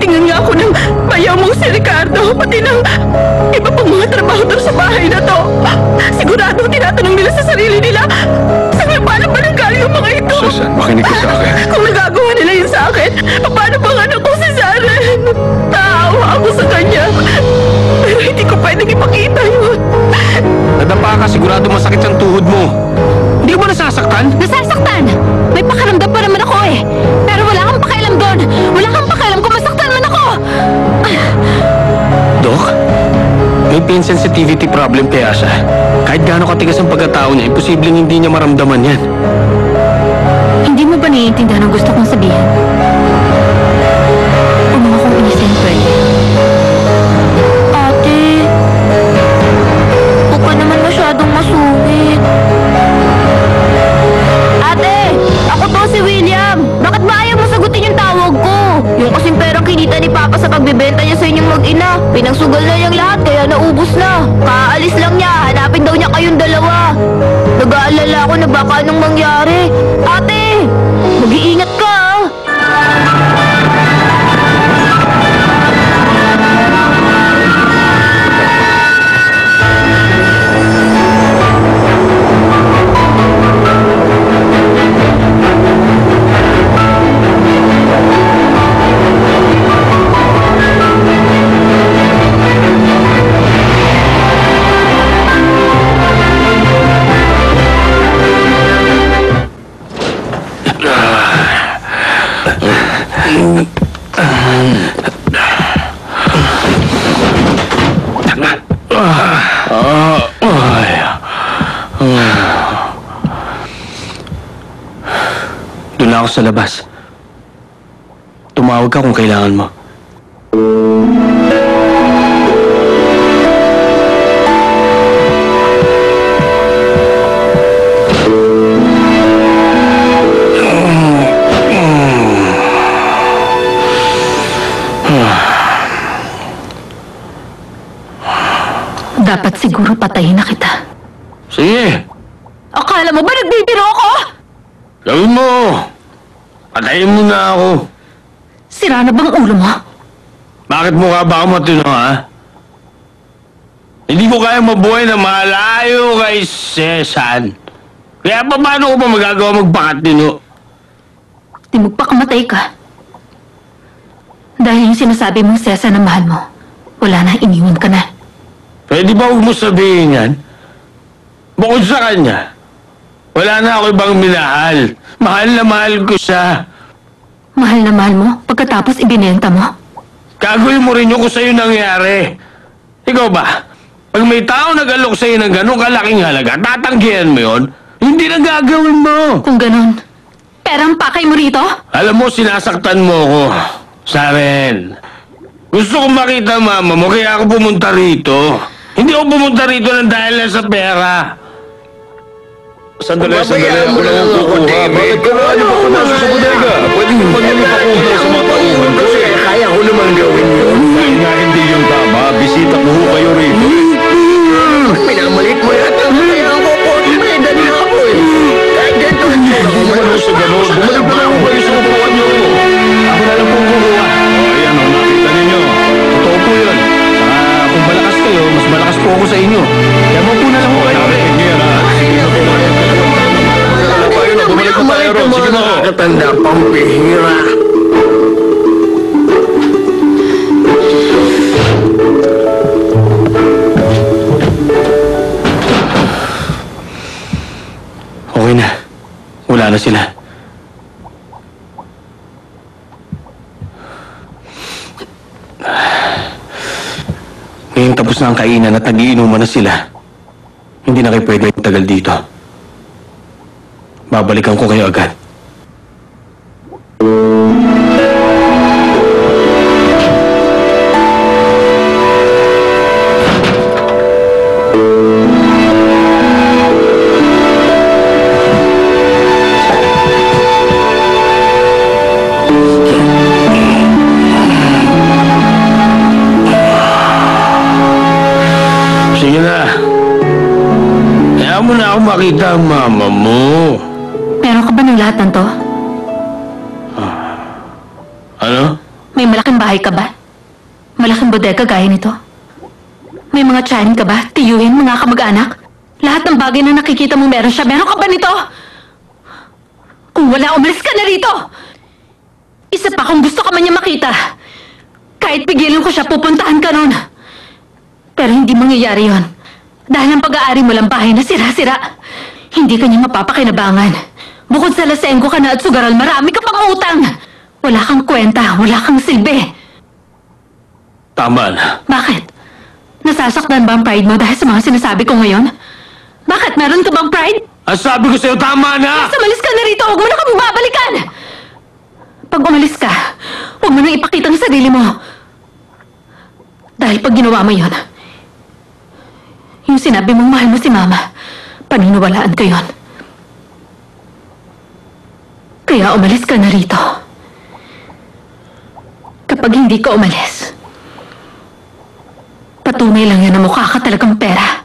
Tinitingan nga ako ng bayaw mong si Ricardo, pati ng iba pang mga trabahador sa bahay na to. Siguradong tinatanong nila sa sarili nila, saan nga paano ba nanggaling ang mga ito? Susan, makinig ka sa akin. Kung nagagawa nila yun sa akin, paano bang anak ko si Saren? Naawa ako sa kanya, pero hindi ko pwedeng ipakita yun. Nadapa ka, sigurado masakit ang tuhod mo. Hindi mo nasasaktan? Nasasaktan! May pakiramdam pa naman ako eh. Pero wala kang pakialam doon. Wala kang pakialam kung masaktan man ako. Dok, may pain sensitivity problem kaya siya. Kahit gaano katigas ang pagkatao niya, imposibleng hindi niya maramdaman yan. Hindi mo ba naiintindihan ang gusto kong sabihin? Kung mga kong inisin pwede. Ate, huwag ka naman masyadong masungit. Ate, ako to si William. Bakit ba ayaw mo sagutin yung tawag ko? Yung kasing perang kinita ni Papa sa pagbebenta niya sa inyong mag-ina. Pinangsugal na niyang lahat kaya naubos na. Kaalis lang niya, hanapin daw niya kayong dalawa. Nag-aalala ako na baka anong mangyari. Ate, mag-iingat ka ah. Doon na ako sa labas. Tumawag ka kung kailangan mo. Dapat siguro patayin na kita. Sige, Akala mo ba nagbibiro ako? gawin mo. Patayin mo na ako. Sira na bang ulo mo? Bakit mo ka ba matino, ha? Hindi ko kaya mabuhay na malayo kay Sesan. Kaya paano ko pa magagawa magpakatino? Di magpakamatay ka. Dahil yung sinasabi mong Sesa na mahal mo, wala na, iniwan ka na. Pwede ba huwag mo sabihin yan? Bukod sa kanya, wala na ako ibang minahal. Mahal na mahal ko siya. Mahal na mahal mo, pagkatapos ibinenta mo? Gagawin mo rin yung kung sa'yo nangyari. Ikaw ba? Pag may tao nag-alok sa'yo ng gano'ng kalaking halaga, tatanggihan mo yon? Hindi na gagawin mo. Kung ganon, perang pakay mo rito? Alam mo, sinasaktan mo ako. Saren. Gusto kong makita mama mo, kaya ako pumunta rito. Hindi ako pumunta rito ng dahil lang sa pera. Sandali. Ako lang ang kukuha. Bakit ka ano ba kung nasa sa bodega? Pwede mo pag-ipakuha sa mga tauhan ko. Kaya ko naman gawin yun. Dahil nga hindi yung tama, bisita ko kayo rito. Minamalit mo yata. Kaya ako po. May dali ako eh. Kahit ganito. Hindi naman ako sa gano'n. Bumalik na lang kayo sa upuan niyo. Ako na lang pong kukuha. Ayan, nakita ninyo. Totoo po yun. Saka kung malakas kayo, mas malakas po ako sa inyo. Kaya mo po na lang kayo. Bumalik na tayo ron. Sige mo. Nakakatanda pang pihira. Okay na. Wala na sila. Ngayong tapos na ang kainan at nagiinuman na sila, hindi na kayo pwede tagal dito. Babalikan ko kayo agad. Sige na. Kaya mo na ako makita ang mama mo. Meron ka ba ng lahat ng to? Ano? May malaking bahay ka ba? Malaking bodega gaya nito? May mga tiyahin ka ba? Tiyuhin, mga kamag-anak? Lahat ng bagay na nakikita mo meron siya. Meron ka ba nito? Kung wala, umalis ka na rito! Isa pa, kung gusto ka man niya makita, kahit pigilan ko siya, pupuntahan ka nun. Pero hindi mangyayari yon. Dahil ang pag-aari mo lang bahay na sira-sira, hindi ka niya mapapakinabangan. Bukod sa lasenggo ka na at sugaral, marami ka pang utang. Wala kang kwenta, wala kang silbi. Tama na. Bakit? Nasasaktan ba ang pride mo dahil sa mga sinasabi ko ngayon? Bakit? Meron ka bang pride? Ang sabi ko sa'yo, tama na! Basta umalis ka na rito, huwag mo na kami babalikan! Pag umalis ka, huwag mo nang ipakita ang sarili mo. Dahil pag ginawa mo yun, yung sinabi mong mahal mo si Mama, paniniwalaan ko yun. Kaya umalis ka na rito. Kapag hindi ka umalis, patunay lang yan na mukha ka talagang pera.